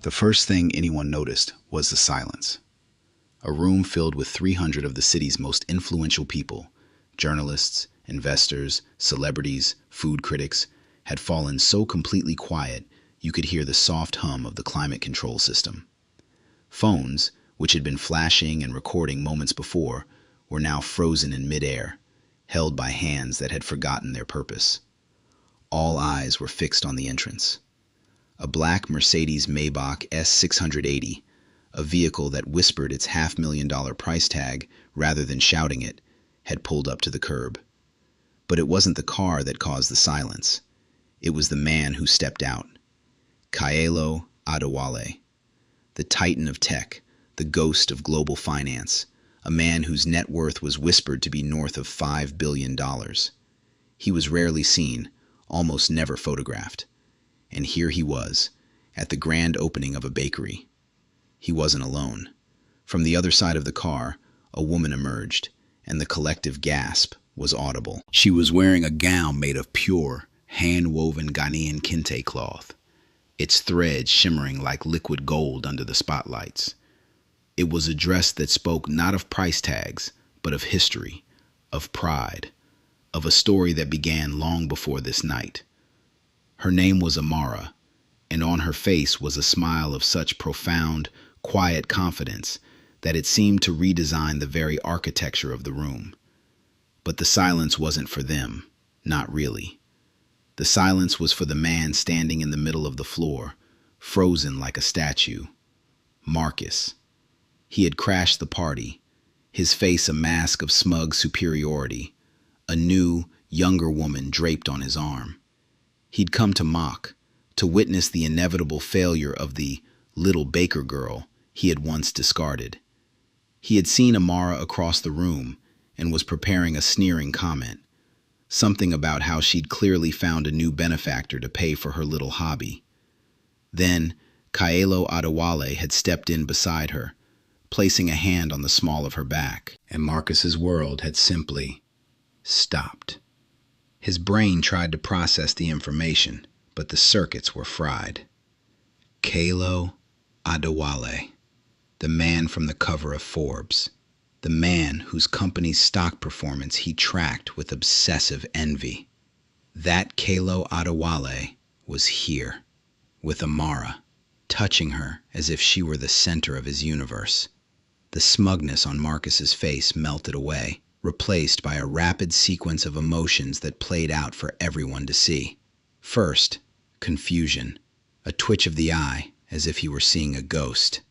The first thing anyone noticed was the silence. A room filled with 300 of the city's most influential people, journalists, investors, celebrities, food critics, had fallen so completely quiet you could hear the soft hum of the climate control system. Phones, which had been flashing and recording moments before, were now frozen in midair, held by hands that had forgotten their purpose. All eyes were fixed on the entrance. A black Mercedes-Maybach S680, a vehicle that whispered its $500,000 price tag rather than shouting it, had pulled up to the curb. But it wasn't the car that caused the silence. It was the man who stepped out. Kaelo Adewale, the titan of tech, the ghost of global finance, a man whose net worth was whispered to be north of $5 billion. He was rarely seen, almost never photographed. And here he was, at the grand opening of a bakery. He wasn't alone. From the other side of the car, a woman emerged, and the collective gasp was audible. She was wearing a gown made of pure, hand-woven Ghanaian kente cloth, its threads shimmering like liquid gold under the spotlights. It was a dress that spoke not of price tags, but of history, of pride, of a story that began long before this night. Her name was Amara, and on her face was a smile of such profound, quiet confidence that it seemed to redesign the very architecture of the room. But the silence wasn't for them, not really. The silence was for the man standing in the middle of the floor, frozen like a statue. Marcus. He had crashed the party, his face a mask of smug superiority, a new, younger woman draped on his arm. He'd come to mock, to witness the inevitable failure of the little baker girl he had once discarded. He had seen Amara across the room and was preparing a sneering comment, something about how she'd clearly found a new benefactor to pay for her little hobby. Then, Kaelo Adewale had stepped in beside her, placing a hand on the small of her back, and Marcus's world had simply stopped. His brain tried to process the information, but the circuits were fried. Kaelo Adewale, the man from the cover of Forbes, the man whose company's stock performance he tracked with obsessive envy. That Kaelo Adewale was here, with Amara, touching her as if she were the center of his universe. The smugness on Marcus's face melted away, replaced by a rapid sequence of emotions that played out for everyone to see. First, confusion, a twitch of the eye as if he were seeing a ghost.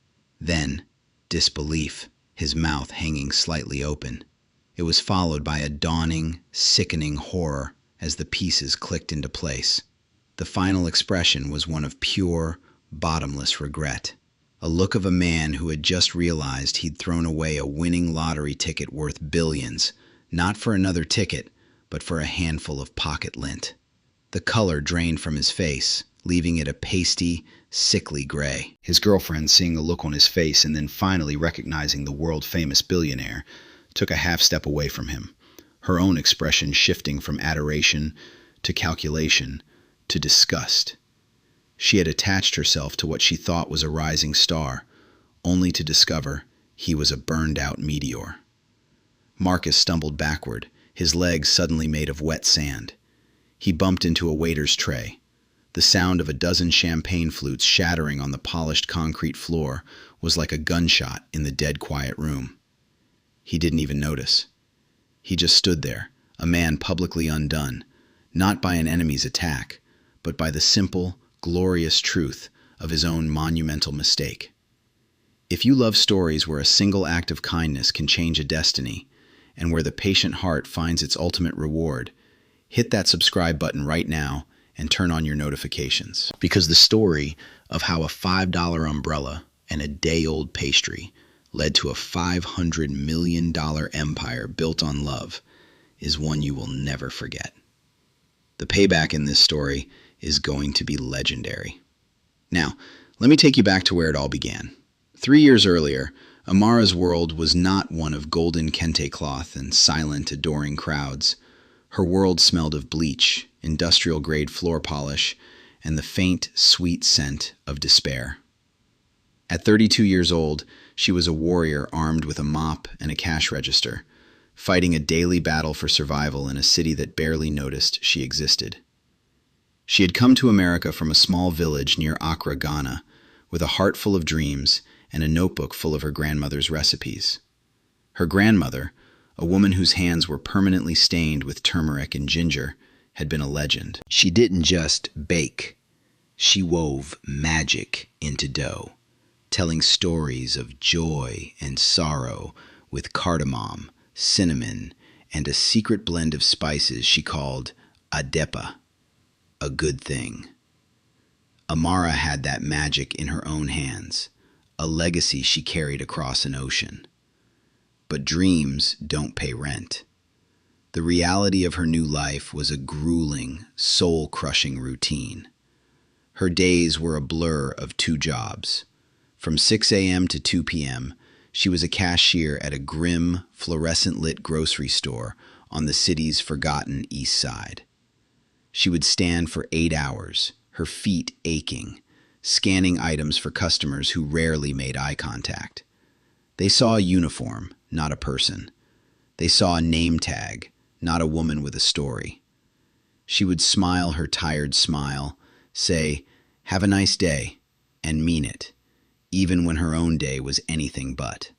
Then, disbelief, his mouth hanging slightly open. It was followed by a dawning, sickening horror as the pieces clicked into place. The final expression was one of pure, bottomless regret. A look of a man who had just realized he'd thrown away a winning lottery ticket worth billions, not for another ticket, but for a handful of pocket lint. The color drained from his face, leaving it a pasty, sickly gray. His girlfriend, seeing the look on his face and then finally recognizing the world-famous billionaire, took a half step away from him, her own expression shifting from adoration to calculation to disgust. She had attached herself to what she thought was a rising star, only to discover he was a burned-out meteor. Marcus stumbled backward, his legs suddenly made of wet sand. He bumped into a waiter's tray. The sound of a dozen champagne flutes shattering on the polished concrete floor was like a gunshot in the dead quiet room. He didn't even notice. He just stood there, a man publicly undone, not by an enemy's attack, but by the simple, glorious truth of his own monumental mistake. If you love stories where a single act of kindness can change a destiny, and where the patient heart finds its ultimate reward, hit that subscribe button right now and turn on your notifications. Because the story of how a $5 umbrella and a day-old pastry led to a $500 million empire built on love is one you will never forget. The payback in this story is going to be legendary. Now, let me take you back to where it all began. 3 years earlier, Amara's world was not one of golden kente cloth and silent, adoring crowds. Her world smelled of bleach, industrial-grade floor polish, and the faint, sweet scent of despair. At 32 years old, she was a warrior armed with a mop and a cash register, fighting a daily battle for survival in a city that barely noticed she existed. She had come to America from a small village near Accra, Ghana, with a heart full of dreams and a notebook full of her grandmother's recipes. Her grandmother, a woman whose hands were permanently stained with turmeric and ginger, had been a legend. She didn't just bake. She wove magic into dough, telling stories of joy and sorrow with cardamom, cinnamon, and a secret blend of spices she called adepa, a good thing. Amara had that magic in her own hands, a legacy she carried across an ocean. But dreams don't pay rent. The reality of her new life was a grueling, soul-crushing routine. Her days were a blur of two jobs. From 6 a.m. to 2 p.m., she was a cashier at a grim, fluorescent-lit grocery store on the city's forgotten east side. She would stand for 8 hours, her feet aching, scanning items for customers who rarely made eye contact. They saw a uniform, not a person. They saw a name tag, not a woman with a story. She would smile her tired smile, say, "Have a nice day," and mean it, even when her own day was anything but.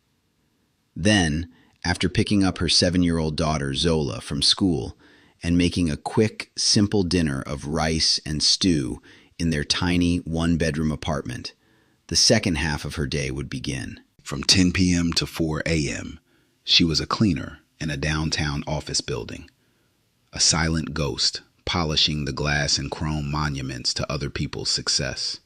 Then, after picking up her 7-year-old daughter Zola from school and making a quick, simple dinner of rice and stew in their tiny one-bedroom apartment, the second half of her day would begin. From 10 p.m. to 4 a.m., she was a cleaner in a downtown office building, a silent ghost polishing the glass and chrome monuments to other people's success.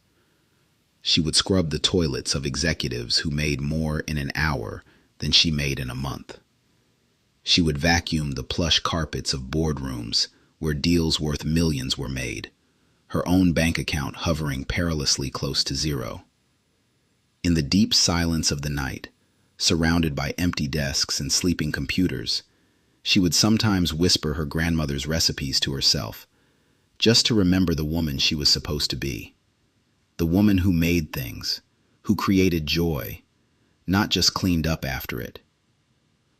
She would scrub the toilets of executives who made more in an hour than she made in a month. She would vacuum the plush carpets of boardrooms where deals worth millions were made, her own bank account hovering perilously close to zero. In the deep silence of the night, surrounded by empty desks and sleeping computers, she would sometimes whisper her grandmother's recipes to herself, just to remember the woman she was supposed to be. The woman who made things, who created joy, not just cleaned up after it.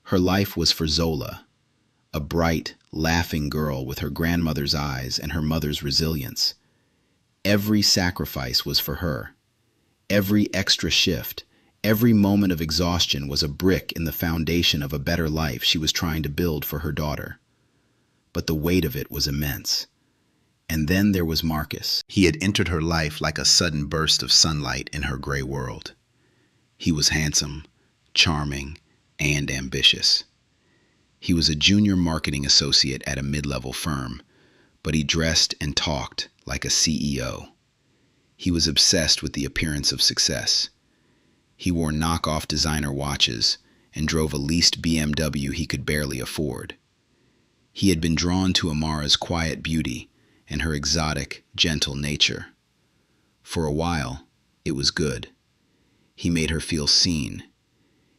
Her life was for Zola, a bright, laughing girl with her grandmother's eyes and her mother's resilience. Every sacrifice was for her. Every extra shift, every moment of exhaustion was a brick in the foundation of a better life she was trying to build for her daughter. But the weight of it was immense. And then there was Marcus. He had entered her life like a sudden burst of sunlight in her gray world. He was handsome, charming, and ambitious. He was a junior marketing associate at a mid-level firm, but he dressed and talked like a CEO. He was obsessed with the appearance of success. He wore knockoff designer watches and drove a leased BMW he could barely afford. He had been drawn to Amara's quiet beauty and her exotic, gentle nature. For a while, it was good. He made her feel seen.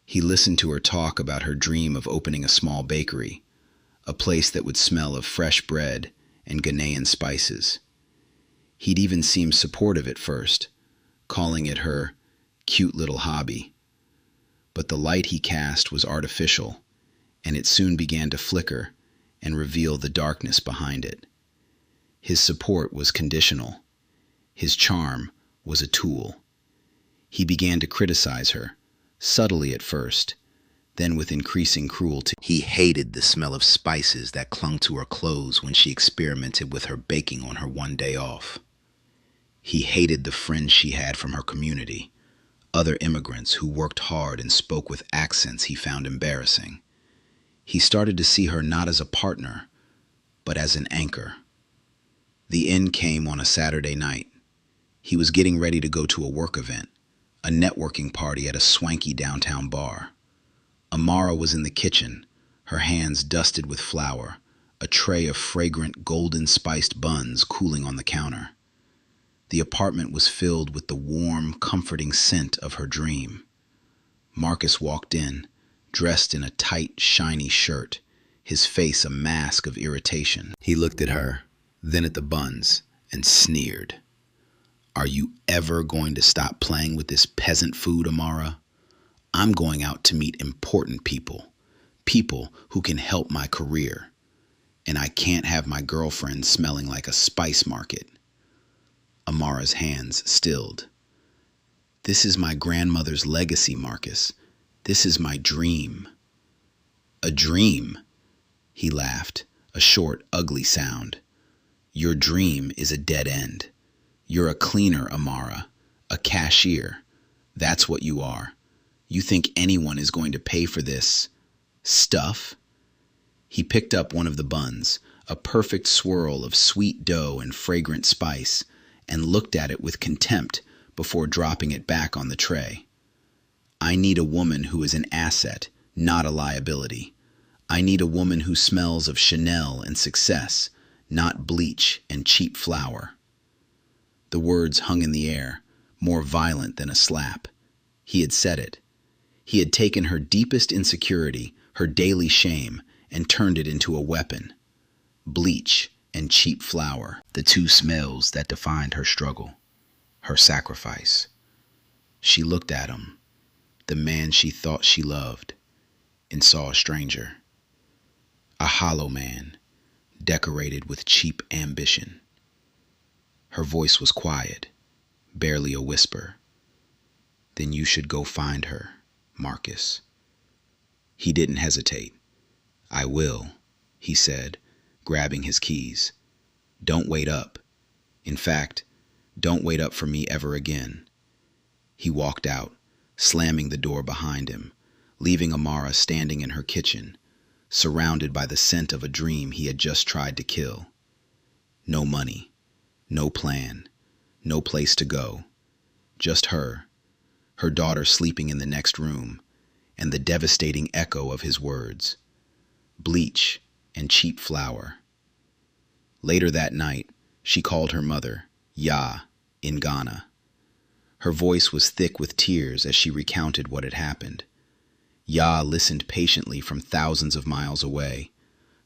He listened to her talk about her dream of opening a small bakery, a place that would smell of fresh bread and Ghanaian spices. He'd even seemed supportive at first, calling it her cute little hobby. But the light he cast was artificial, and it soon began to flicker and reveal the darkness behind it. His support was conditional. His charm was a tool. He began to criticize her, subtly at first, then with increasing cruelty. He hated the smell of spices that clung to her clothes when she experimented with her baking on her one day off. He hated the friends she had from her community, other immigrants who worked hard and spoke with accents he found embarrassing. He started to see her not as a partner, but as an anchor. The end came on a Saturday night. He was getting ready to go to a work event, a networking party at a swanky downtown bar. Amara was in the kitchen, her hands dusted with flour, a tray of fragrant golden spiced buns cooling on the counter. The apartment was filled with the warm, comforting scent of her dream. Marcus walked in, dressed in a tight, shiny shirt, his face a mask of irritation. He looked at her, then at the buns, and sneered. Are you ever going to stop playing with this peasant food, Amara? I'm going out to meet important people, people who can help my career, and I can't have my girlfriend smelling like a spice market. Amara's hands stilled. This is my grandmother's legacy, Marcus. This is my dream. A dream? He laughed, a short, ugly sound. Your dream is a dead end. You're a cleaner, Amara, a cashier. That's what you are. You think anyone is going to pay for this stuff? He picked up one of the buns, a perfect swirl of sweet dough and fragrant spice, and looked at it with contempt before dropping it back on the tray. I need a woman who is an asset, not a liability. I need a woman who smells of Chanel and success, not bleach and cheap flour. The words hung in the air, more violent than a slap. He had said it. He had taken her deepest insecurity, her daily shame, and turned it into a weapon. Bleach and cheap flour, the two smells that defined her struggle, her sacrifice. She looked at him, the man she thought she loved, and saw a stranger. A hollow man, decorated with cheap ambition. Her voice was quiet, barely a whisper. Then you should go find her, Marcus. He didn't hesitate. I will, he said, grabbing his keys. Don't wait up. In fact, don't wait up for me ever again. He walked out, slamming the door behind him, leaving Amara standing in her kitchen, surrounded by the scent of a dream he had just tried to kill. No money, no plan, no place to go. Just her daughter sleeping in the next room, and the devastating echo of his words. Bleach and cheap flour. Later that night, she called her mother, Ya, in Ghana. Her voice was thick with tears as she recounted what had happened. Ya listened patiently from thousands of miles away,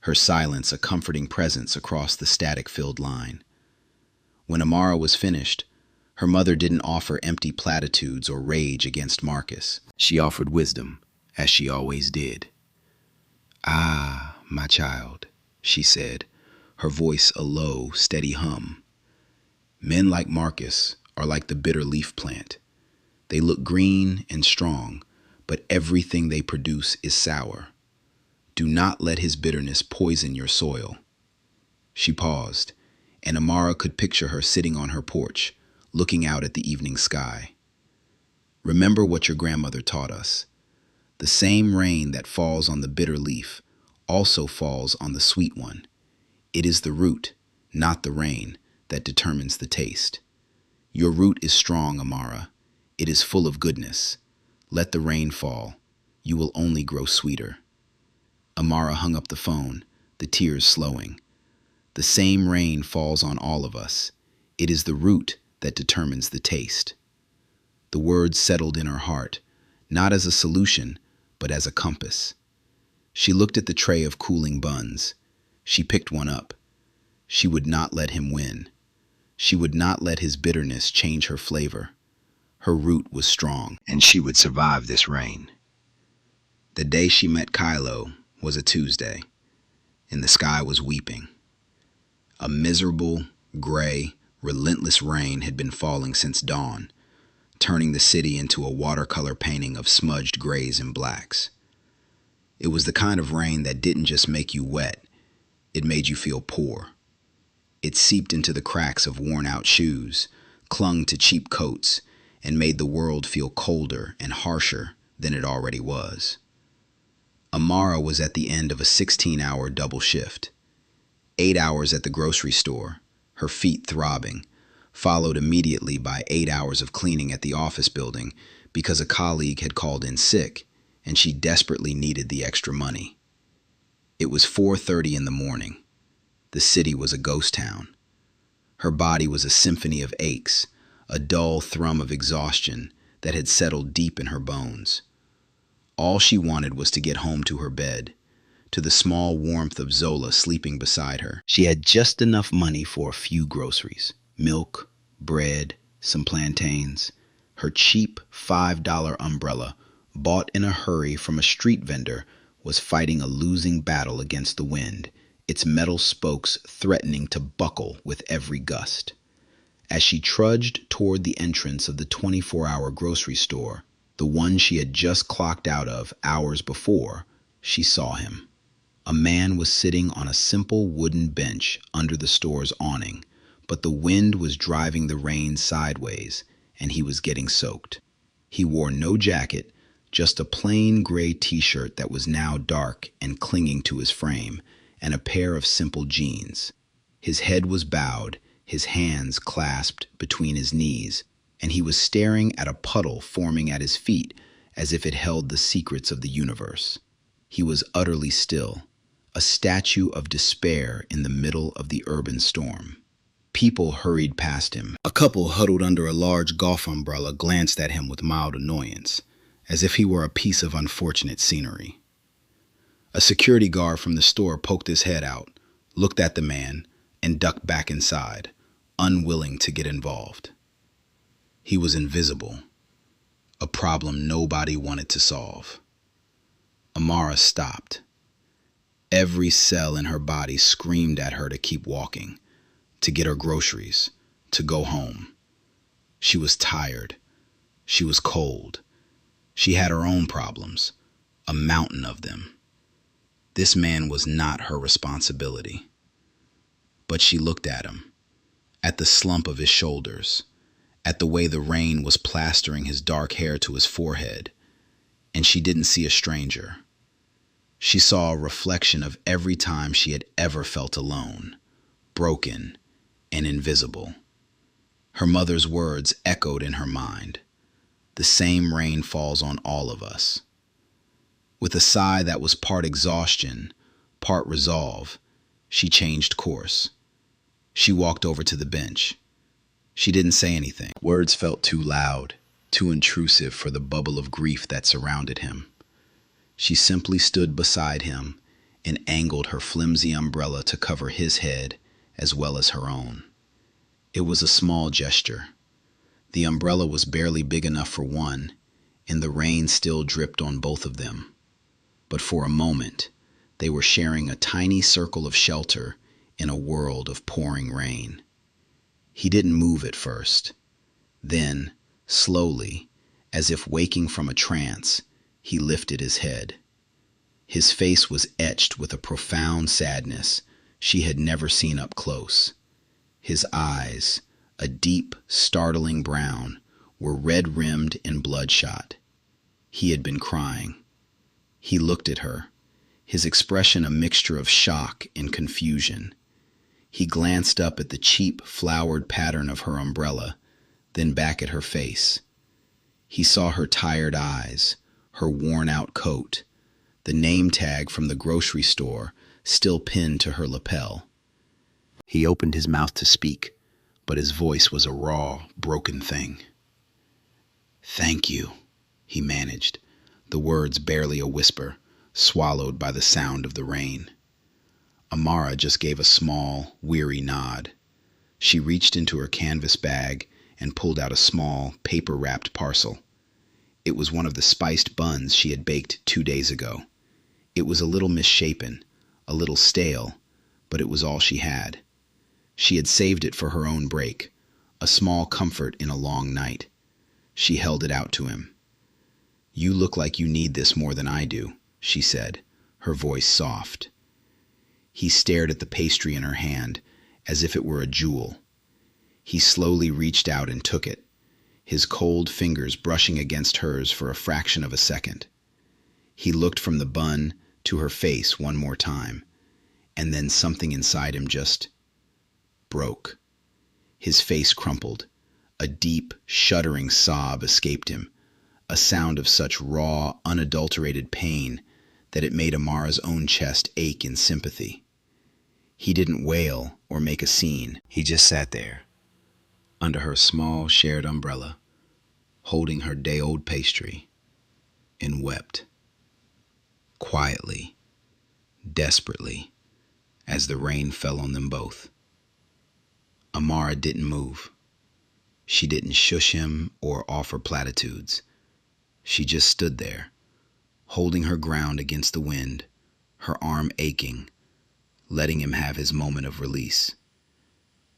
her silence a comforting presence across the static-filled line. When Amara was finished, her mother didn't offer empty platitudes or rage against Marcus. She offered wisdom, as she always did. Ah, my child, she said, her voice a low, steady hum. Men like Marcus are like the bitter leaf plant. They look green and strong, but everything they produce is sour. Do not let his bitterness poison your soil. She paused, and Amara could picture her sitting on her porch, looking out at the evening sky. Remember what your grandmother taught us. The same rain that falls on the bitter leaf also falls on the sweet one. It is the root, not the rain, that determines the taste. Your root is strong, Amara. It is full of goodness. Let the rain fall. You will only grow sweeter. Amara hung up the phone, the tears slowing. The same rain falls on all of us. It is the root that determines the taste. The words settled in her heart, not as a solution, but as a compass. She looked at the tray of cooling buns. She picked one up. She would not let him win. She would not let his bitterness change her flavor. Her root was strong, and she would survive this rain. The day she met Kylo was a Tuesday, and the sky was weeping. A miserable, gray, relentless rain had been falling since dawn, turning the city into a watercolor painting of smudged grays and blacks. It was the kind of rain that didn't just make you wet, it made you feel poor. It seeped into the cracks of worn-out shoes, clung to cheap coats, and made the world feel colder and harsher than it already was. Amara was at the end of a 16-hour double shift. 8 hours at the grocery store, her feet throbbing, followed immediately by 8 hours of cleaning at the office building because a colleague had called in sick and she desperately needed the extra money. It was 4:30 in the morning. The city was a ghost town. Her body was a symphony of aches, a dull thrum of exhaustion that had settled deep in her bones. All she wanted was to get home to her bed, to the small warmth of Zola sleeping beside her. She had just enough money for a few groceries: milk, bread, some plantains. Her cheap $5 umbrella, bought in a hurry from a street vendor, was fighting a losing battle against the wind, its metal spokes threatening to buckle with every gust. As she trudged toward the entrance of the 24-hour grocery store, the one she had just clocked out of hours before, she saw him. A man was sitting on a simple wooden bench under the store's awning, but the wind was driving the rain sideways, and he was getting soaked. He wore no jacket, just a plain gray t-shirt that was now dark and clinging to his frame, and a pair of simple jeans. His head was bowed, his hands clasped between his knees, and he was staring at a puddle forming at his feet as if it held the secrets of the universe. He was utterly still, a statue of despair in the middle of the urban storm. People hurried past him. A couple huddled under a large golf umbrella glanced at him with mild annoyance, as if he were a piece of unfortunate scenery. A security guard from the store poked his head out, looked at the man, and ducked back inside, unwilling to get involved. He was invisible, a problem nobody wanted to solve. Amara stopped. Every cell in her body screamed at her to keep walking, to get her groceries, to go home. She was tired. She was cold. She had her own problems, a mountain of them. This man was not her responsibility. But she looked at him, at the slump of his shoulders, at the way the rain was plastering his dark hair to his forehead, and she didn't see a stranger. She saw a reflection of every time she had ever felt alone, broken, and invisible. Her mother's words echoed in her mind. The same rain falls on all of us. With a sigh that was part exhaustion, part resolve, she changed course. She walked over to the bench. She didn't say anything. Words felt too loud, too intrusive for the bubble of grief that surrounded him. She simply stood beside him and angled her flimsy umbrella to cover his head as well as her own. It was a small gesture. The umbrella was barely big enough for one, and the rain still dripped on both of them. But for a moment, they were sharing a tiny circle of shelter in a world of pouring rain. He didn't move at first. Then, slowly, as if waking from a trance, he lifted his head. His face was etched with a profound sadness she had never seen up close. His eyes, a deep, startling brown, were red-rimmed and bloodshot. He had been crying. He looked at her, his expression a mixture of shock and confusion. He glanced up at the cheap, flowered pattern of her umbrella, then back at her face. He saw her tired eyes, her worn-out coat, the name tag from the grocery store still pinned to her lapel. He opened his mouth to speak, but his voice was a raw, broken thing. "Thank you," he managed, the words barely a whisper, swallowed by the sound of the rain. Amara just gave a small, weary nod. She reached into her canvas bag and pulled out a small, paper-wrapped parcel. It was one of the spiced buns she had baked 2 days ago. It was a little misshapen, a little stale, but it was all she had. She had saved it for her own break, a small comfort in a long night. She held it out to him. "You look like you need this more than I do," she said, her voice soft. He stared at the pastry in her hand as if it were a jewel. He slowly reached out and took it, his cold fingers brushing against hers for a fraction of a second. He looked from the bun to her face one more time, and then something inside him just broke. His face crumpled. A deep, shuddering sob escaped him, a sound of such raw, unadulterated pain that it made Amara's own chest ache in sympathy. He didn't wail or make a scene. He just sat there, under her small shared umbrella, holding her day-old pastry, and wept, quietly, desperately, as the rain fell on them both. Amara didn't move. She didn't shush him or offer platitudes. She just stood there, holding her ground against the wind, her arm aching, letting him have his moment of release.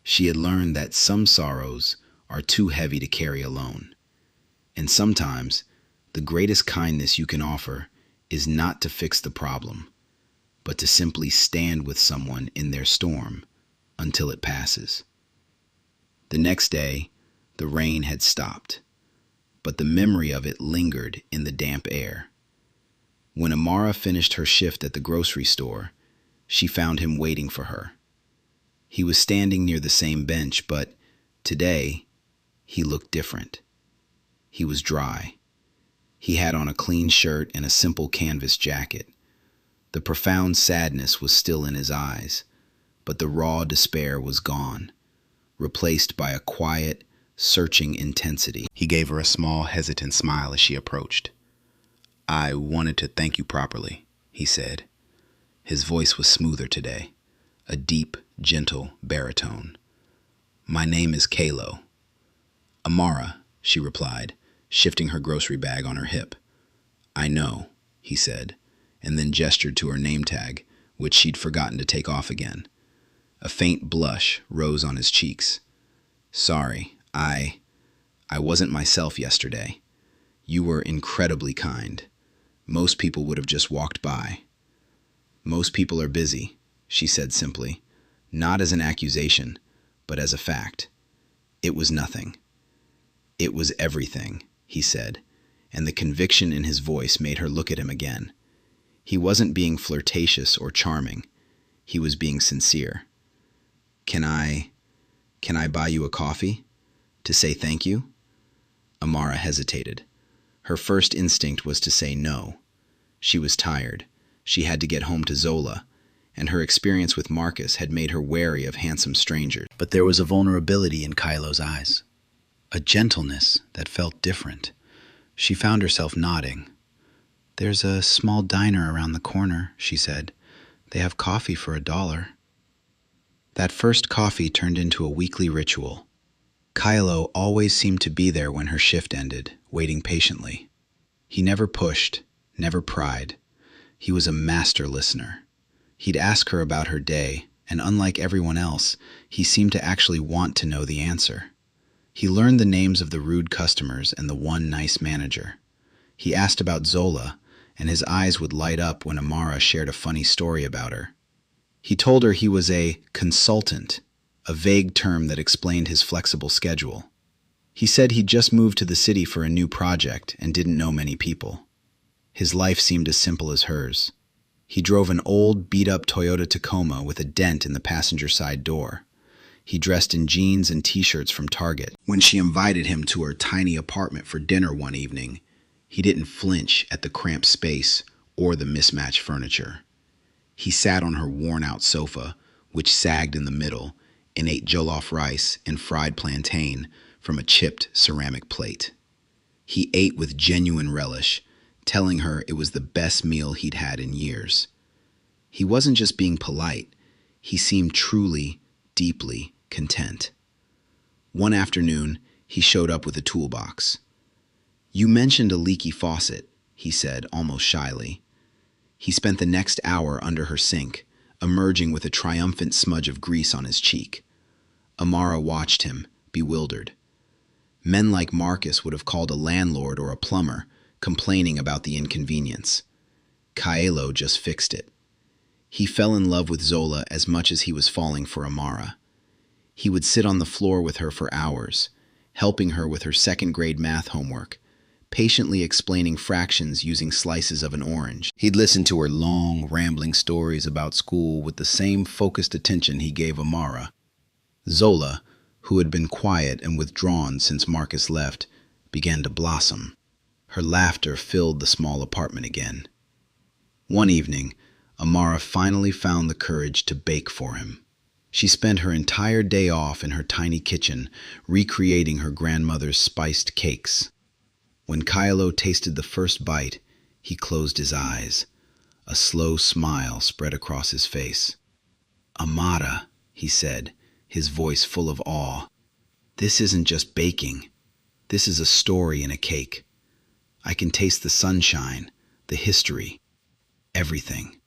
She had learned that some sorrows are too heavy to carry alone, and sometimes the greatest kindness you can offer is not to fix the problem, but to simply stand with someone in their storm until it passes. The next day, the rain had stopped, but the memory of it lingered in the damp air. When Amara finished her shift at the grocery store, she found him waiting for her. He was standing near the same bench, but today he looked different. He was dry. He had on a clean shirt and a simple canvas jacket. The profound sadness was still in his eyes, but the raw despair was gone, replaced by a quiet, searching intensity. He gave her a small, hesitant smile as she approached. "I wanted to thank you properly," he said. His voice was smoother today, a deep, gentle baritone. "My name is Kalo." "Amara," she replied, shifting her grocery bag on her hip. "I know," he said, and then gestured to her name tag, which she'd forgotten to take off again. A faint blush rose on his cheeks. "Sorry, I wasn't myself yesterday. You were incredibly kind. Most people would have just walked by." "Most people are busy," she said simply, not as an accusation, but as a fact. "It was nothing." "It was everything," he said, and the conviction in his voice made her look at him again. He wasn't being flirtatious or charming. He was being sincere. Can I buy you a coffee? To say thank you?" Amara hesitated. Her first instinct was to say no. She was tired. She had to get home to Zola, and her experience with Marcus had made her wary of handsome strangers. But there was a vulnerability in Kylo's eyes, a gentleness that felt different. She found herself nodding. "There's a small diner around the corner," she said. "They have coffee for $1." That first coffee turned into a weekly ritual. Kylo always seemed to be there when her shift ended, waiting patiently. He never pushed, never pried. He was a master listener. He'd ask her about her day, and unlike everyone else, he seemed to actually want to know the answer. He learned the names of the rude customers and the one nice manager. He asked about Zola, and his eyes would light up when Amara shared a funny story about her. He told her he was a consultant, a vague term that explained his flexible schedule. He said he'd just moved to the city for a new project and didn't know many people. His life seemed as simple as hers. He drove an old, beat-up Toyota Tacoma with a dent in the passenger side door. He dressed in jeans and t-shirts from Target. When she invited him to her tiny apartment for dinner one evening, he didn't flinch at the cramped space or the mismatched furniture. He sat on her worn-out sofa, which sagged in the middle, and ate jollof rice and fried plantain from a chipped ceramic plate. He ate with genuine relish, telling her it was the best meal he'd had in years. He wasn't just being polite. He seemed truly, deeply content. One afternoon, he showed up with a toolbox. "You mentioned a leaky faucet," he said, almost shyly. He spent the next hour under her sink, emerging with a triumphant smudge of grease on his cheek. Amara watched him, bewildered. Men like Marcus would have called a landlord or a plumber, complaining about the inconvenience. Kylo just fixed it. He fell in love with Zola as much as he was falling for Amara. He would sit on the floor with her for hours, helping her with her second-grade math homework, patiently explaining fractions using slices of an orange. He'd listen to her long, rambling stories about school with the same focused attention he gave Amara. Zola, who had been quiet and withdrawn since Marcus left, began to blossom. Her laughter filled the small apartment again. One evening, Amara finally found the courage to bake for him. She spent her entire day off in her tiny kitchen, recreating her grandmother's spiced cakes. When Kylo tasted the first bite, he closed his eyes. A slow smile spread across his face. "Amara," he said, his voice full of awe. This isn't just baking. This is a story in a cake. I can taste the sunshine, the history, everything.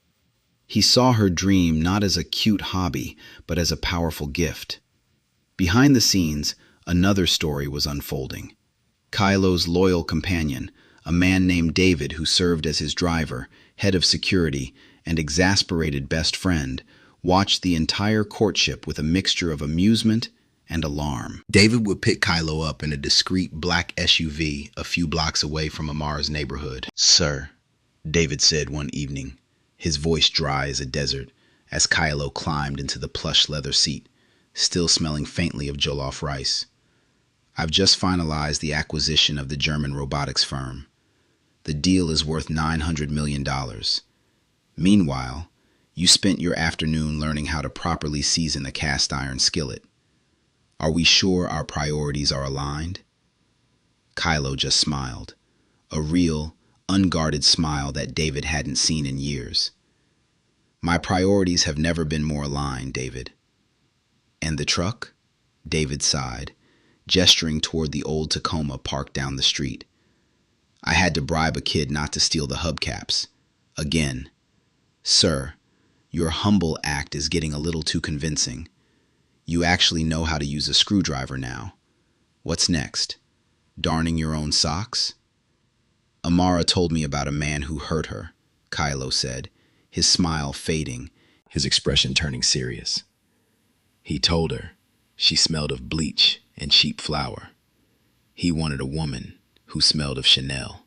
He saw her dream not as a cute hobby, but as a powerful gift. Behind the scenes, another story was unfolding. Kylo's loyal companion, a man named David who served as his driver, head of security, and exasperated best friend, watched the entire courtship with a mixture of amusement and alarm. David would pick Kylo up in a discreet black SUV a few blocks away from Amara's neighborhood. "Sir," David said one evening, his voice dry as a desert, as Kylo climbed into the plush leather seat, still smelling faintly of jollof rice. "I've just finalized the acquisition of the German robotics firm. The deal is worth $900 million. Meanwhile, you spent your afternoon learning how to properly season a cast iron skillet. Are we sure our priorities are aligned?" Kylo just smiled, a real, unguarded smile that David hadn't seen in years. "My priorities have never been more aligned, David." "And the truck?" David sighed, gesturing toward the old Tacoma parked down the street. "I had to bribe a kid not to steal the hubcaps. Again." "Sir, your humble act is getting a little too convincing. You actually know how to use a screwdriver now. What's next? Darning your own socks?" "Amara told me about a man who hurt her," Kylo said, his smile fading, his expression turning serious. "He told her she smelled of bleach and cheap flour. He wanted a woman who smelled of Chanel."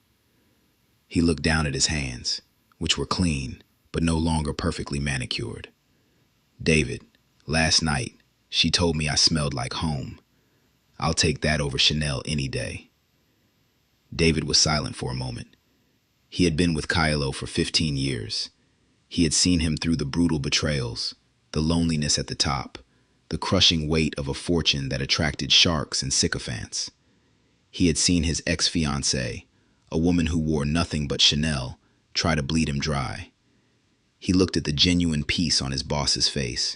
He looked down at his hands, which were clean, but no longer perfectly manicured. "David, last night, she told me I smelled like home. I'll take that over Chanel any day." David was silent for a moment. He had been with Kylo for 15 years. He had seen him through the brutal betrayals, the loneliness at the top, the crushing weight of a fortune that attracted sharks and sycophants. He had seen his ex-fiancée, a woman who wore nothing but Chanel, try to bleed him dry. He looked at the genuine peace on his boss's face.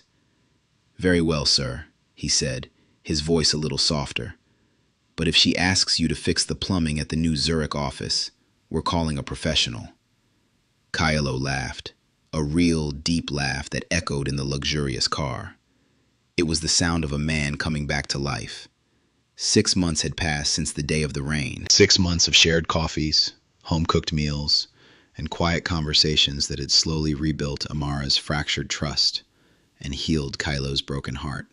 "Very well, sir," he said, his voice a little softer. "But if she asks you to fix the plumbing at the new Zurich office, we're calling a professional." Kylo laughed, a real, deep laugh that echoed in the luxurious car. It was the sound of a man coming back to life. 6 months had passed since the day of the rain. 6 months of shared coffees, home-cooked meals, and quiet conversations that had slowly rebuilt Amara's fractured trust and healed Kylo's broken heart.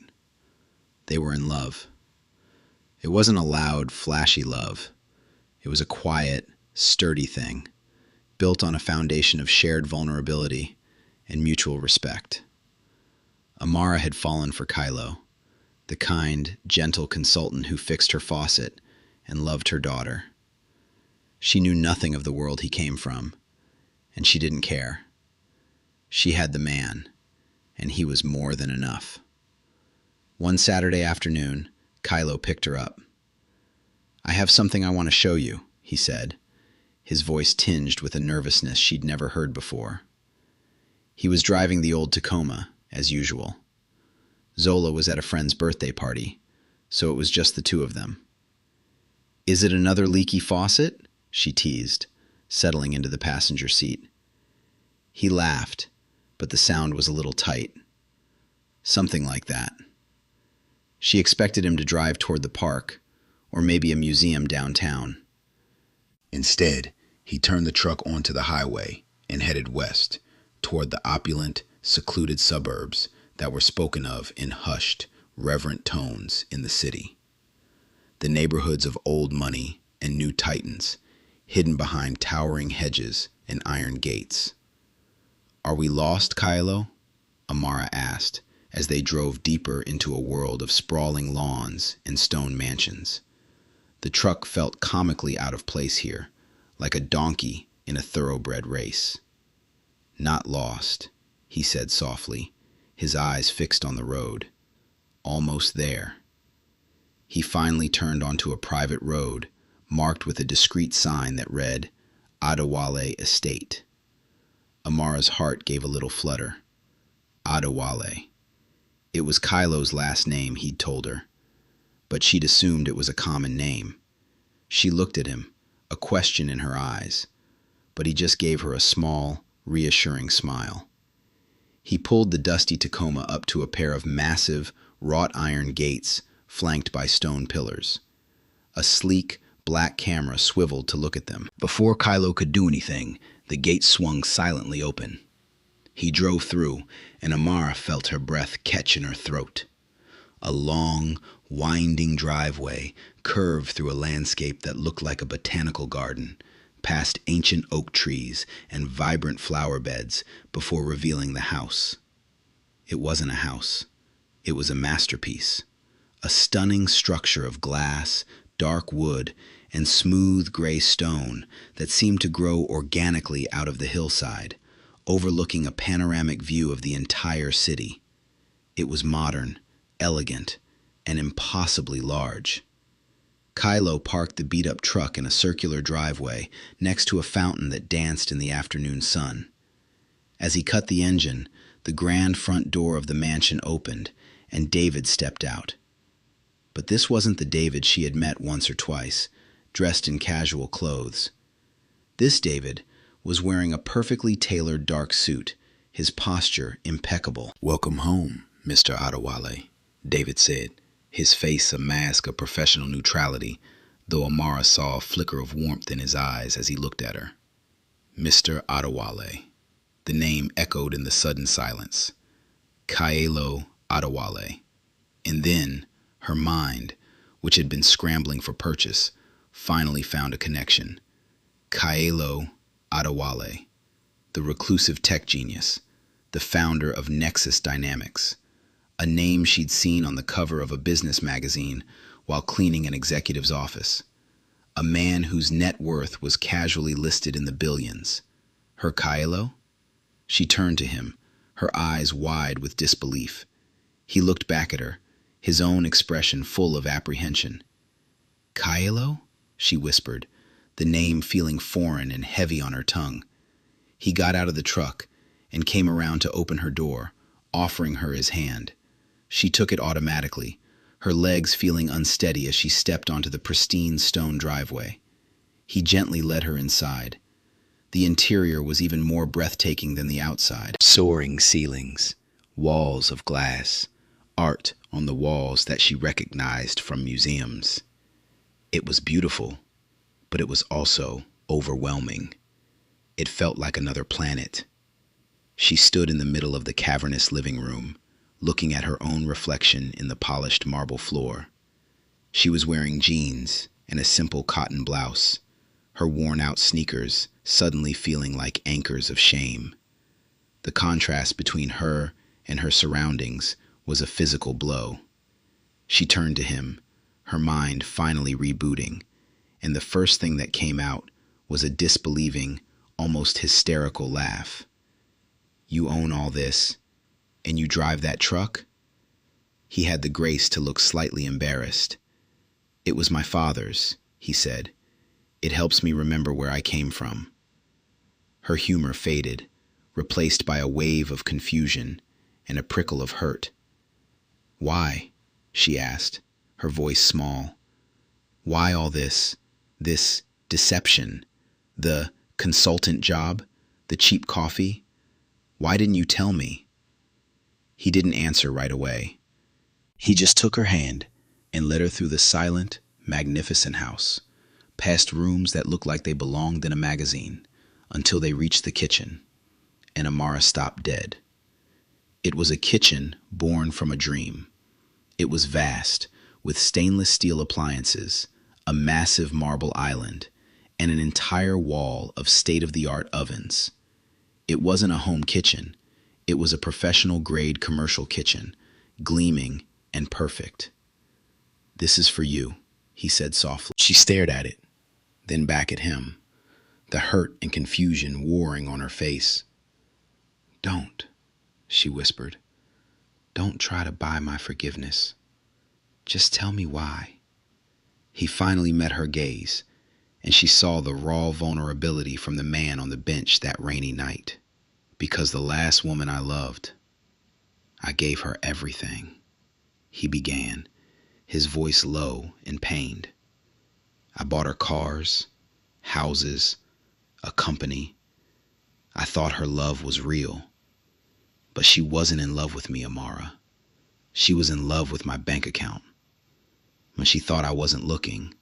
They were in love. It wasn't a loud, flashy love. It was a quiet, sturdy thing, built on a foundation of shared vulnerability and mutual respect. Amara had fallen for Kylo, the kind, gentle consultant who fixed her faucet and loved her daughter. She knew nothing of the world he came from, and she didn't care. She had the man, and he was more than enough. One Saturday afternoon, Kylo picked her up. "I have something I want to show you," he said, his voice tinged with a nervousness she'd never heard before. He was driving the old Tacoma, as usual. Zola was at a friend's birthday party, so it was just the two of them. "Is it another leaky faucet?" she teased, settling into the passenger seat. He laughed, but the sound was a little tight. "Something like that." She expected him to drive toward the park, or maybe a museum downtown. Instead, he turned the truck onto the highway and headed west, toward the opulent, secluded suburbs that were spoken of in hushed, reverent tones in the city. The neighborhoods of old money and new titans, hidden behind towering hedges and iron gates. "Are we lost, Kylo?" Amara asked, as they drove deeper into a world of sprawling lawns and stone mansions. The truck felt comically out of place here, like a donkey in a thoroughbred race. "Not lost," he said softly, his eyes fixed on the road. "Almost there." He finally turned onto a private road, marked with a discreet sign that read, Adewale Estate. Amara's heart gave a little flutter. Adewale. It was Kylo's last name, he'd told her. but she'd assumed it was a common name. She looked at him, a question in her eyes, but he just gave her a small, reassuring smile. He pulled the dusty Tacoma up to a pair of massive, wrought iron gates flanked by stone pillars. A sleek, black camera swiveled to look at them. Before Kylo could do anything, the gate swung silently open. He drove through, and Amara felt her breath catch in her throat. A long, winding driveway curved through a landscape that looked like a botanical garden, past ancient oak trees and vibrant flower beds before revealing the house. It wasn't a house. It was a masterpiece. A stunning structure of glass, dark wood, and smooth gray stone that seemed to grow organically out of the hillside, overlooking a panoramic view of the entire city. It was modern, elegant, and impossibly large. Kylo parked the beat-up truck in a circular driveway next to a fountain that danced in the afternoon sun. As he cut the engine, the grand front door of the mansion opened, and David stepped out. But this wasn't the David she had met once or twice, dressed in casual clothes. This David was wearing a perfectly tailored dark suit, his posture impeccable. "Welcome home, Mr. Adewale," David said, his face a mask of professional neutrality, though Amara saw a flicker of warmth in his eyes as he looked at her. Mr. Adewale. The name echoed in the sudden silence. Kylo Adewale. And then her mind, which had been scrambling for purchase, finally found a connection. Kylo Adewale, the reclusive tech genius, the founder of Nexus Dynamics, a name she'd seen on the cover of a business magazine while cleaning an executive's office. A man whose net worth was casually listed in the billions. Her Kylo? She turned to him, her eyes wide with disbelief. He looked back at her, his own expression full of apprehension. "Kylo?" she whispered, the name feeling foreign and heavy on her tongue. He got out of the truck and came around to open her door, offering her his hand. She took it automatically, her legs feeling unsteady as she stepped onto the pristine stone driveway. He gently led her inside. The interior was even more breathtaking than the outside. Soaring ceilings, walls of glass, art on the walls that she recognized from museums. It was beautiful, but it was also overwhelming. It felt like another planet. She stood in the middle of the cavernous living room, looking at her own reflection in the polished marble floor. She was wearing jeans and a simple cotton blouse, her worn-out sneakers suddenly feeling like anchors of shame. The contrast between her and her surroundings was a physical blow. She turned to him, her mind finally rebooting, and the first thing that came out was a disbelieving, almost hysterical laugh. "You own all this, and you drive that truck?" He had the grace to look slightly embarrassed. "It was my father's," he said. "It helps me remember where I came from." Her humor faded, replaced by a wave of confusion and a prickle of hurt. "Why?" she asked, her voice small. "Why all this deception? The consultant job? The cheap coffee? Why didn't you tell me?" He didn't answer right away. He just took her hand and led her through the silent, magnificent house, past rooms that looked like they belonged in a magazine, until they reached the kitchen, and Amara stopped dead. It was a kitchen born from a dream. It was vast, with stainless steel appliances, a massive marble island, and an entire wall of state-of-the-art ovens. It wasn't a home kitchen. It was a professional-grade commercial kitchen, gleaming and perfect. "This is for you," he said softly. She stared at it, then back at him, the hurt and confusion warring on her face. "Don't," she whispered. "Don't try to buy my forgiveness. Just tell me why." He finally met her gaze, and she saw the raw vulnerability from the man on the bench that rainy night. "Because the last woman I loved, I gave her everything," he began, his voice low and pained. I bought her cars, houses, a company. I thought her love was real. But she wasn't in love with me, Amara. She was in love with my bank account. When she thought I wasn't looking,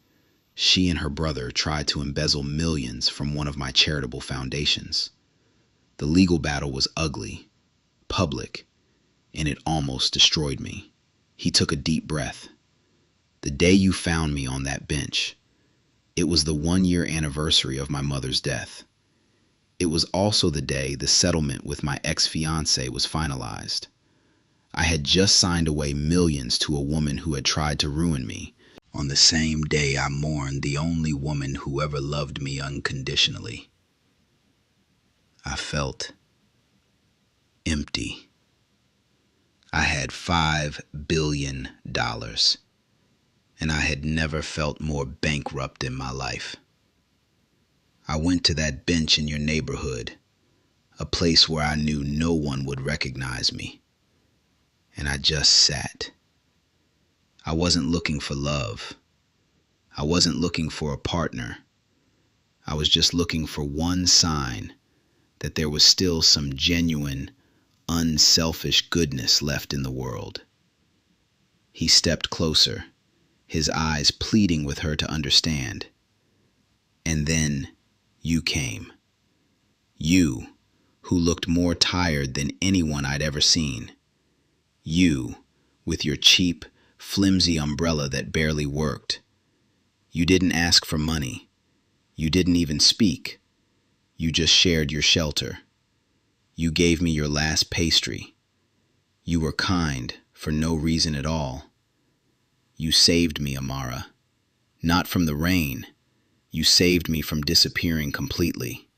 she and her brother tried to embezzle millions from one of my charitable foundations. The legal battle was ugly, public, and it almost destroyed me. He took a deep breath. The day you found me on that bench, it was the 1-year anniversary of my mother's death. It was also the day the settlement with my ex-fiancé was finalized. I had just signed away millions to a woman who had tried to ruin me. On the same day, I mourned the only woman who ever loved me unconditionally. I felt empty. I had $5 billion, and I had never felt more bankrupt in my life. I went to that bench in your neighborhood, a place where I knew no one would recognize me, and I just sat. I wasn't looking for love. I wasn't looking for a partner. I was just looking for one sign that there was still some genuine, unselfish goodness left in the world. He stepped closer, his eyes pleading with her to understand. And then you came. You, who looked more tired than anyone I'd ever seen. You, with your cheap, flimsy umbrella that barely worked. You didn't ask for money. You didn't even speak. You just shared your shelter. You gave me your last pastry. You were kind for no reason at all. You saved me, Amara. Not from the rain. You saved me from disappearing completely.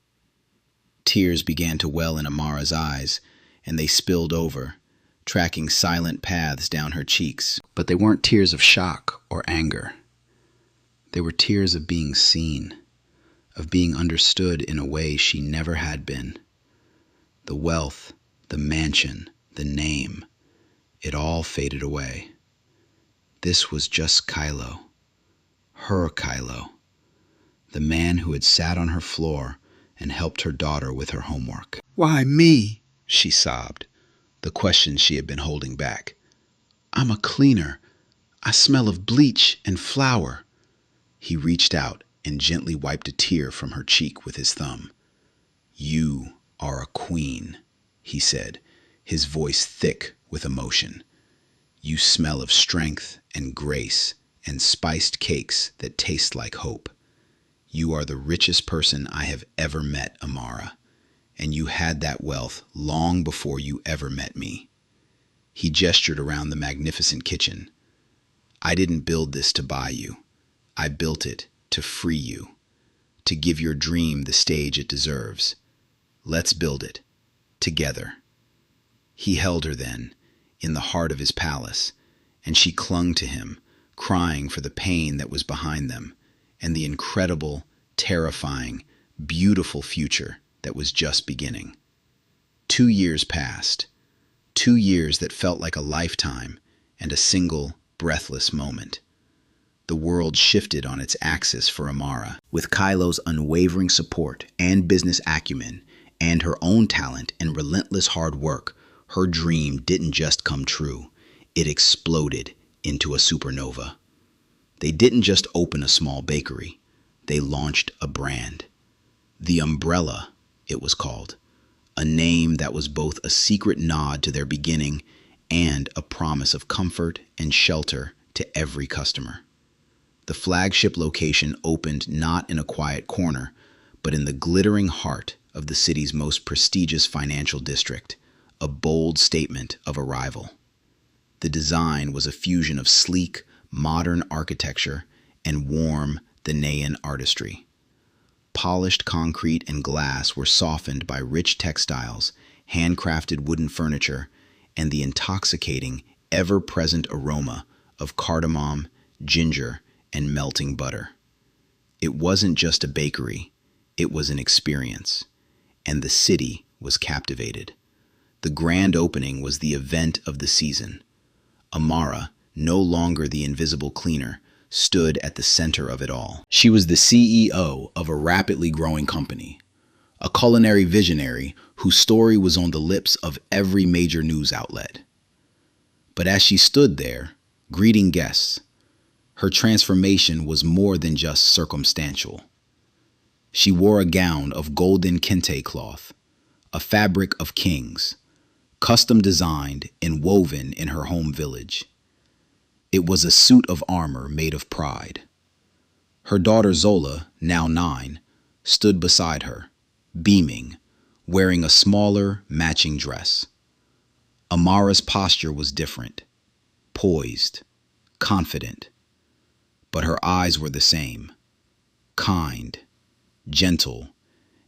Tears began to well in Amara's eyes, and they spilled over, tracking silent paths down her cheeks. But they weren't tears of shock or anger. They were tears of being seen, of being understood in a way she never had been. The wealth, the mansion, the name, it all faded away. This was just Kylo, her Kylo, the man who had sat on her floor and helped her daughter with her homework. "Why me?" she sobbed, the question she had been holding back. "I'm a cleaner. I smell of bleach and flour." He reached out and gently wiped a tear from her cheek with his thumb. "You are a queen," he said, his voice thick with emotion. "You smell of strength and grace and spiced cakes that taste like hope. You are the richest person I have ever met, Amara, and you had that wealth long before you ever met me." He gestured around the magnificent kitchen. "I didn't build this to buy you. I built it to free you, to give your dream the stage it deserves. Let's build it, together." He held her then, in the heart of his palace, and she clung to him, crying for the pain that was behind them, and the incredible, terrifying, beautiful future that was just beginning. 2 years passed, 2 years that felt like a lifetime and a single, breathless moment. The world shifted on its axis for Amara. With Kylo's unwavering support and business acumen, and her own talent and relentless hard work, her dream didn't just come true. It exploded into a supernova. They didn't just open a small bakery. They launched a brand. The Umbrella, it was called. A name that was both a secret nod to their beginning and a promise of comfort and shelter to every customer. The flagship location opened not in a quiet corner, but in the glittering heart of the city's most prestigious financial district, a bold statement of arrival. The design was a fusion of sleek, modern architecture and warm, Ghanaian artistry. Polished concrete and glass were softened by rich textiles, handcrafted wooden furniture, and the intoxicating, ever-present aroma of cardamom, ginger, and melting butter. It wasn't just a bakery, it was an experience, and the city was captivated. The grand opening was the event of the season. Amara, no longer the invisible cleaner, stood at the center of it all. She was the CEO of a rapidly growing company, a culinary visionary whose story was on the lips of every major news outlet. But as she stood there, greeting guests, her transformation was more than just circumstantial. She wore a gown of golden kente cloth, a fabric of kings, custom designed and woven in her home village. It was a suit of armor made of pride. Her daughter Zola, now 9, stood beside her, beaming, wearing a smaller, matching dress. Amara's posture was different, poised, confident, but her eyes were the same, kind, gentle,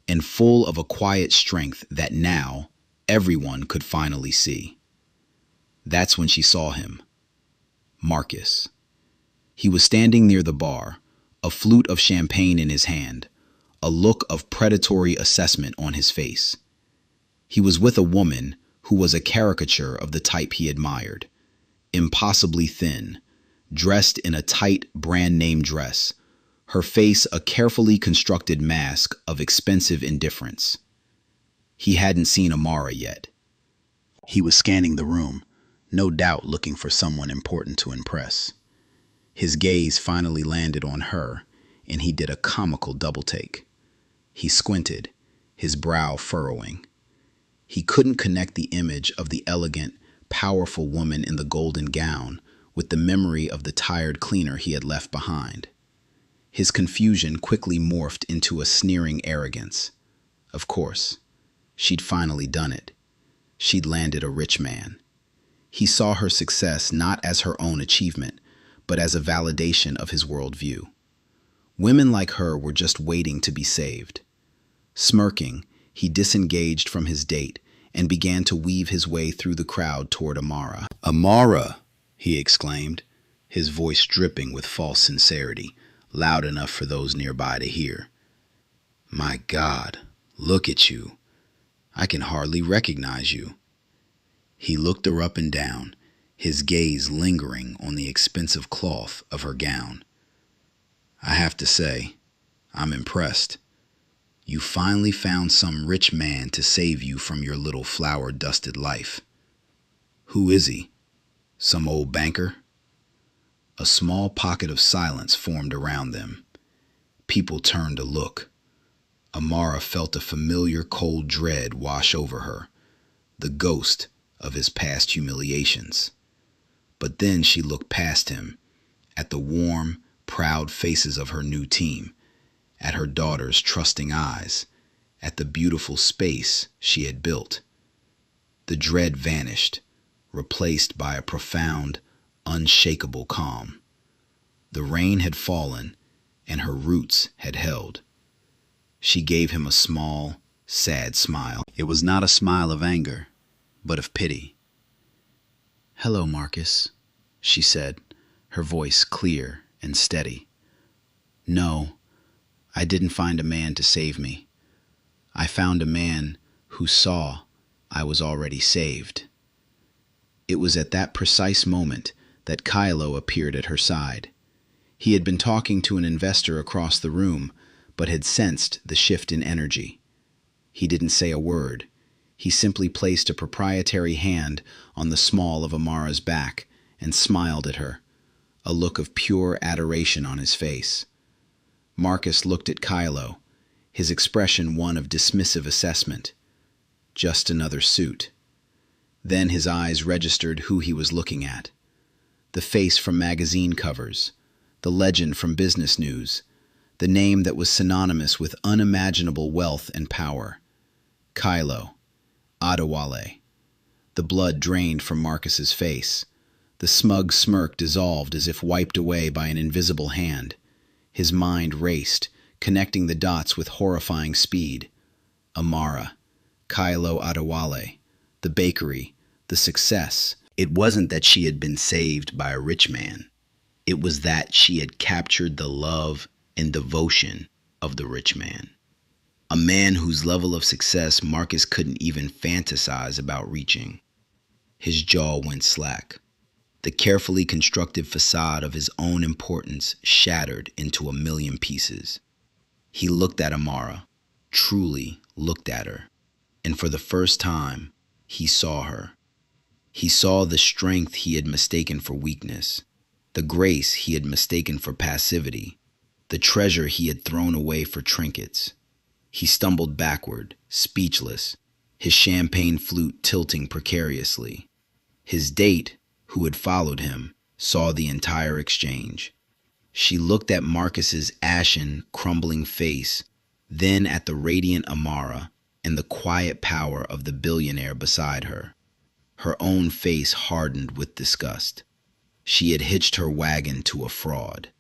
and full of a quiet strength that now everyone could finally see. That's when she saw him. Marcus. He was standing near the bar, a flute of champagne in his hand, a look of predatory assessment on his face. He was with a woman who was a caricature of the type he admired, impossibly thin, dressed in a tight brand-name dress, her face a carefully constructed mask of expensive indifference. He hadn't seen Amara yet. He was scanning the room, no doubt looking for someone important to impress. His gaze finally landed on her, and he did a comical double-take. He squinted, his brow furrowing. He couldn't connect the image of the elegant, powerful woman in the golden gown with the memory of the tired cleaner he had left behind. His confusion quickly morphed into a sneering arrogance. Of course, she'd finally done it. She'd landed a rich man. He saw her success not as her own achievement, but as a validation of his worldview. Women like her were just waiting to be saved. Smirking, he disengaged from his date and began to weave his way through the crowd toward Amara. "Amara!" he exclaimed, his voice dripping with false sincerity, loud enough for those nearby to hear. "My God, look at you. I can hardly recognize you." He looked her up and down, his gaze lingering on the expensive cloth of her gown. "I have to say, I'm impressed. You finally found some rich man to save you from your little flower-dusted life. Who is he? Some old banker?" A small pocket of silence formed around them. People turned to look. Amara felt a familiar cold dread wash over her, the ghost of his past humiliations. But then she looked past him, at the warm, proud faces of her new team, at her daughter's trusting eyes, at the beautiful space she had built. The dread vanished, replaced by a profound, unshakable calm. The rain had fallen, and her roots had held. She gave him a small, sad smile. It was not a smile of anger, but of pity. "Hello, Marcus," she said, her voice clear and steady. "No, I didn't find a man to save me. I found a man who saw I was already saved." It was at that precise moment that Kylo appeared at her side. He had been talking to an investor across the room, but had sensed the shift in energy. He didn't say a word. He simply placed a proprietary hand on the small of Amara's back and smiled at her, a look of pure adoration on his face. Marcus looked at Kylo, his expression one of dismissive assessment. Just another suit. Then his eyes registered who he was looking at. The face from magazine covers, the legend from business news, the name that was synonymous with unimaginable wealth and power. Kylo, Adewale. The blood drained from Marcus's face. The smug smirk dissolved as if wiped away by an invisible hand. His mind raced, connecting the dots with horrifying speed. Amara, Kylo Adewale, the bakery, the success. It wasn't that she had been saved by a rich man. It was that she had captured the love and devotion of the rich man. A man whose level of success Marcus couldn't even fantasize about reaching. His jaw went slack. the carefully constructed facade of his own importance shattered into a million pieces. He looked at Amara, truly looked at her, and for the first time, he saw her. He saw the strength he had mistaken for weakness, the grace he had mistaken for passivity, the treasure he had thrown away for trinkets. He stumbled backward, speechless, his champagne flute tilting precariously. His date, who had followed him, saw the entire exchange. She looked at Marcus's ashen, crumbling face, then at the radiant Amara and the quiet power of the billionaire beside her. Her own face hardened with disgust. She had hitched her wagon to a fraud.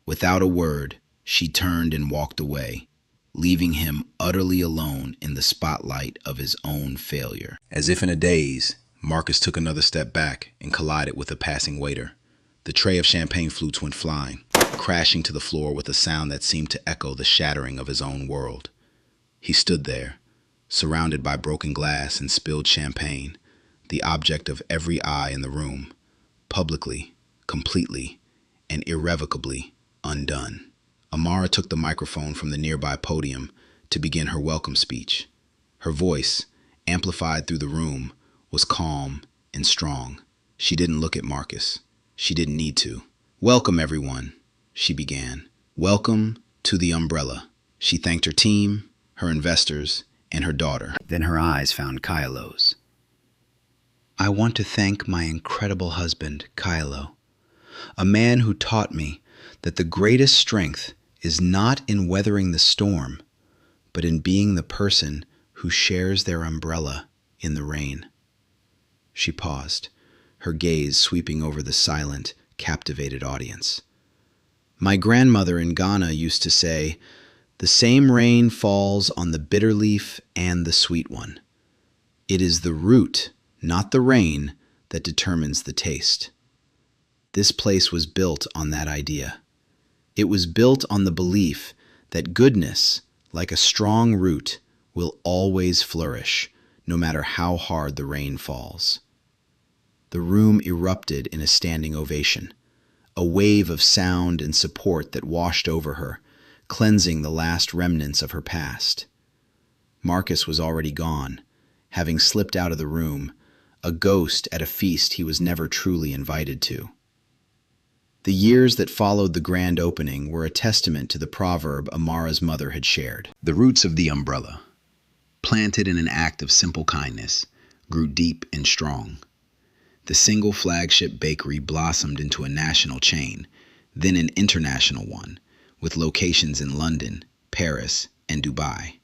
Without a word, she turned and walked away, leaving him utterly alone in the spotlight of his own failure. As if in a daze, Marcus took another step back and collided with a passing waiter. The tray of champagne flutes went flying, crashing to the floor with a sound that seemed to echo the shattering of his own world. He stood there, surrounded by broken glass and spilled champagne, the object of every eye in the room, publicly, completely, and irrevocably undone. Amara took the microphone from the nearby podium to begin her welcome speech. Her voice, amplified through the room, was calm and strong. She didn't look at Marcus. She didn't need to. "Welcome, everyone," she began. "Welcome to the Umbrella." She thanked her team, her investors, and her daughter. Then her eyes found Kylo's. "I want to thank my incredible husband, Kylo, a man who taught me that the greatest strength is not in weathering the storm, but in being the person who shares their umbrella in the rain." She paused, her gaze sweeping over the silent, captivated audience. "My grandmother in Ghana used to say, 'The same rain falls on the bitter leaf and the sweet one.' It is the root, not the rain, that determines the taste." This place was built on that idea. It was built on the belief that goodness, like a strong root, will always flourish, no matter how hard the rain falls. The room erupted in a standing ovation, a wave of sound and support that washed over her, cleansing the last remnants of her past. Marcus was already gone, having slipped out of the room, a ghost at a feast he was never truly invited to. The years that followed the grand opening were a testament to the proverb Amara's mother had shared. The roots of the umbrella, planted in an act of simple kindness, grew deep and strong. The single flagship bakery blossomed into a national chain, then an international one, with locations in London, Paris, and Dubai.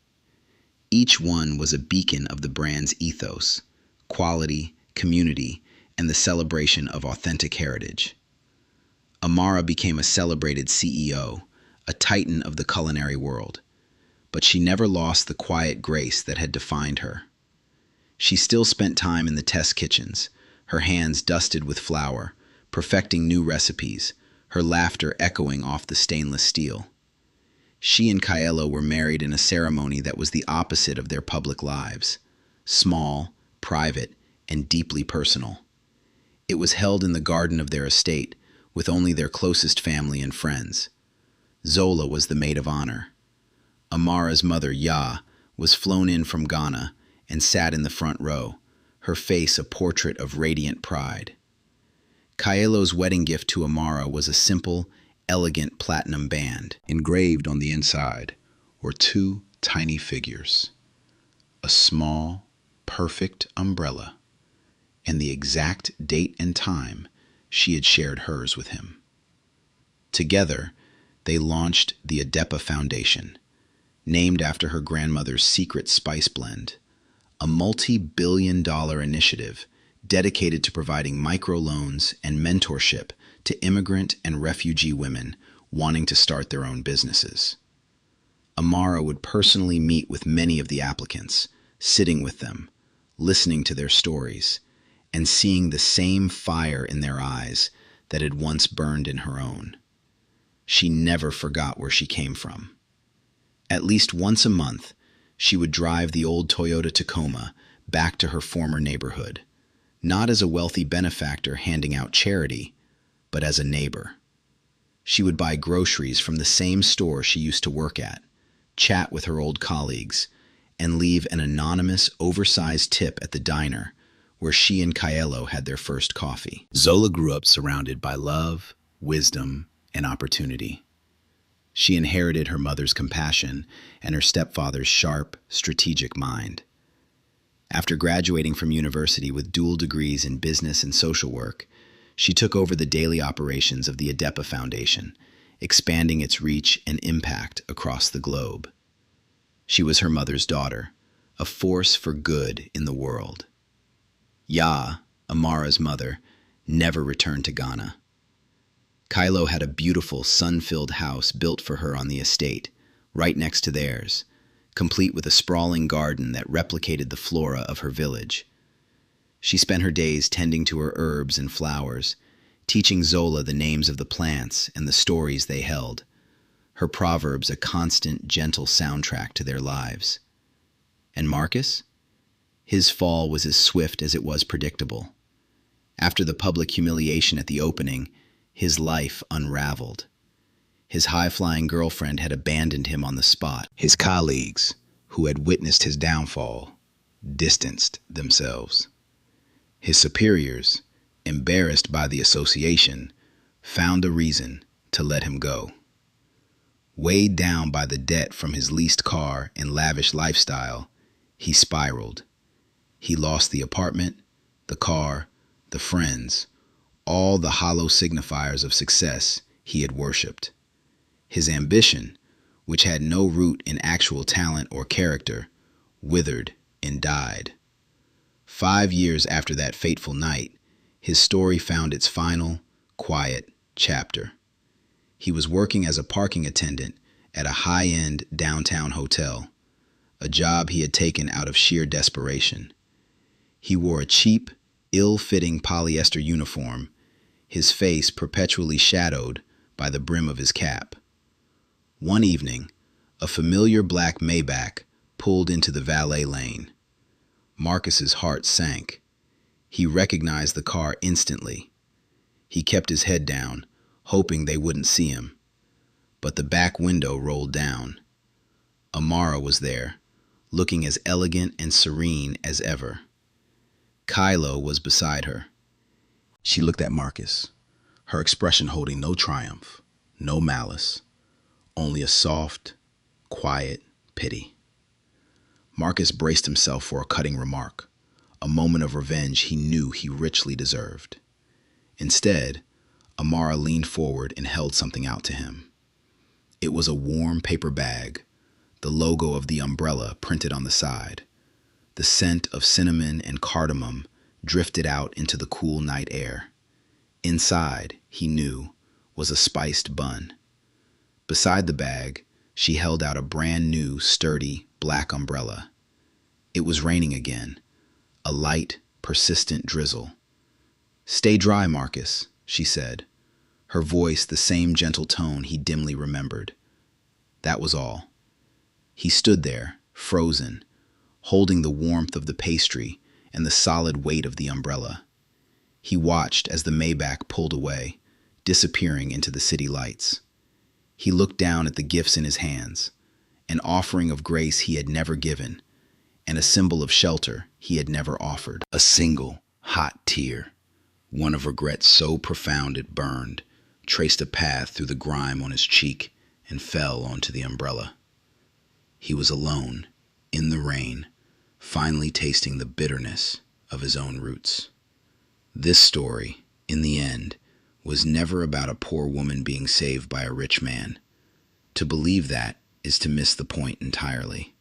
Each one was a beacon of the brand's ethos, quality, community, and the celebration of authentic heritage. Amara became a celebrated CEO, a titan of the culinary world, but she never lost the quiet grace that had defined her. She still spent time in the test kitchens, her hands dusted with flour, perfecting new recipes, her laughter echoing off the stainless steel. She and Kylo were married in a ceremony that was the opposite of their public lives, small, private, and deeply personal. It was held in the garden of their estate, with only their closest family and friends. Zola was the maid of honor. Amara's mother, Ya, was flown in from Ghana and sat in the front row, her face a portrait of radiant pride. Kylo's wedding gift to Amara was a simple, elegant platinum band. Engraved on the inside were two tiny figures, a small, perfect umbrella, and the exact date and time she had shared hers with him. Together, they launched the Adepa Foundation, named after her grandmother's secret spice blend, a multi-billion-dollar initiative dedicated to providing microloans and mentorship to immigrant and refugee women wanting to start their own businesses. Amara would personally meet with many of the applicants, sitting with them, listening to their stories, and seeing the same fire in their eyes that had once burned in her own. She never forgot where she came from. At least once a month, she would drive the old Toyota Tacoma back to her former neighborhood, not as a wealthy benefactor handing out charity, but as a neighbor. She would buy groceries from the same store she used to work at, chat with her old colleagues, and leave an anonymous, oversized tip at the diner where she and Kaelo had their first coffee. Zola grew up surrounded by love, wisdom, and opportunity. She inherited her mother's compassion and her stepfather's sharp, strategic mind. After graduating from university with dual degrees in business and social work, she took over the daily operations of the Adepa Foundation, expanding its reach and impact across the globe. She was her mother's daughter, a force for good in the world. Ya, Amara's mother, never returned to Ghana. Kaelo had a beautiful, sun-filled house built for her on the estate, right next to theirs, complete with a sprawling garden that replicated the flora of her village. She spent her days tending to her herbs and flowers, teaching Zola the names of the plants and the stories they held, her proverbs a constant, gentle soundtrack to their lives. And Marcus? His fall was as swift as it was predictable. After the public humiliation at the opening, his life unraveled. His high-flying girlfriend had abandoned him on the spot. His colleagues, who had witnessed his downfall, distanced themselves. His superiors, embarrassed by the association, found a reason to let him go. Weighed down by the debt from his leased car and lavish lifestyle, he spiraled. He lost the apartment, the car, the friends, all the hollow signifiers of success he had worshipped. His ambition, which had no root in actual talent or character, withered and died. 5 years after that fateful night, his story found its final, quiet chapter. He was working as a parking attendant at a high-end downtown hotel, a job he had taken out of sheer desperation. He wore a cheap, ill-fitting polyester uniform, his face perpetually shadowed by the brim of his cap. One evening, a familiar black Maybach pulled into the valet lane. Marcus's heart sank. He recognized the car instantly. He kept his head down, hoping they wouldn't see him. But the back window rolled down. Amara was there, looking as elegant and serene as ever. Kaelo was beside her. She looked at Marcus, her expression holding no triumph, no malice, only a soft, quiet pity. Marcus braced himself for a cutting remark, a moment of revenge he knew he richly deserved. Instead, Amara leaned forward and held something out to him. It was a warm paper bag, the logo of the umbrella printed on the side. The scent of cinnamon and cardamom drifted out into the cool night air. Inside, he knew, was a spiced bun. Beside the bag, she held out a brand new, sturdy, black umbrella. It was raining again, a light, persistent drizzle. "Stay dry, Marcus," she said, her voice the same gentle tone he dimly remembered. That was all. He stood there, frozen, holding the warmth of the pastry and the solid weight of the umbrella. He watched as the Maybach pulled away, disappearing into the city lights. He looked down at the gifts in his hands, an offering of grace he had never given, and a symbol of shelter he had never offered. A single, hot tear, one of regret so profound it burned, traced a path through the grime on his cheek and fell onto the umbrella. He was alone, in the rain, finally tasting the bitterness of his own roots. This story, in the end, was never about a poor woman being saved by a rich man. To believe that is to miss the point entirely.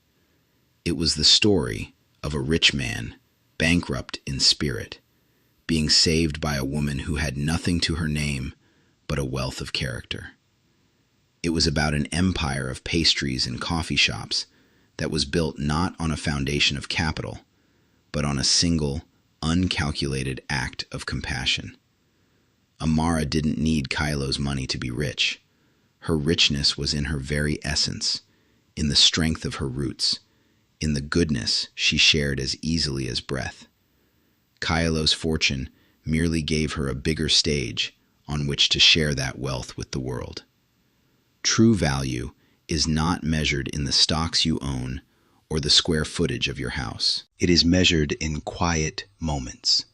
It was the story of a rich man, bankrupt in spirit, being saved by a woman who had nothing to her name but a wealth of character. It was about an empire of pastries and coffee shops that was built not on a foundation of capital, but on a single, uncalculated act of compassion. Amara didn't need Kaelo's money to be rich. Her richness was in her very essence, in the strength of her roots, in the goodness she shared as easily as breath. Kylo's fortune merely gave her a bigger stage on which to share that wealth with the world. True value is not measured in the stocks you own or the square footage of your house. It is measured in quiet moments,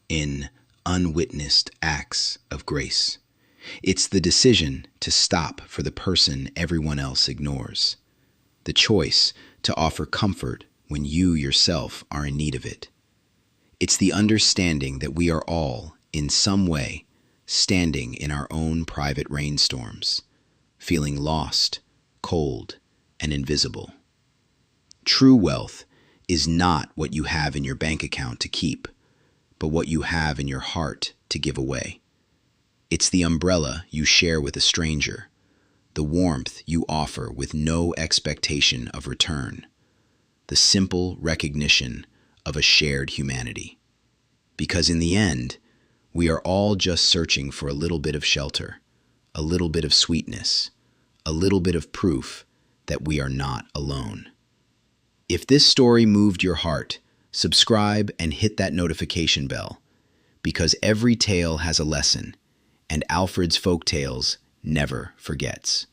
in unwitnessed acts of grace. It's the decision to stop for the person everyone else ignores, the choice to offer comfort when you yourself are in need of it. It's the understanding that we are all, in some way, standing in our own private rainstorms, feeling lost, cold, and invisible. True wealth is not what you have in your bank account to keep, but what you have in your heart to give away. It's the umbrella you share with a stranger, the warmth you offer with no expectation of return, the simple recognition of a shared humanity. Because in the end, we are all just searching for a little bit of shelter, a little bit of sweetness, a little bit of proof that we are not alone. If this story moved your heart, subscribe and hit that notification bell, because every tale has a lesson, and Alfred's Folk Tales never forgets.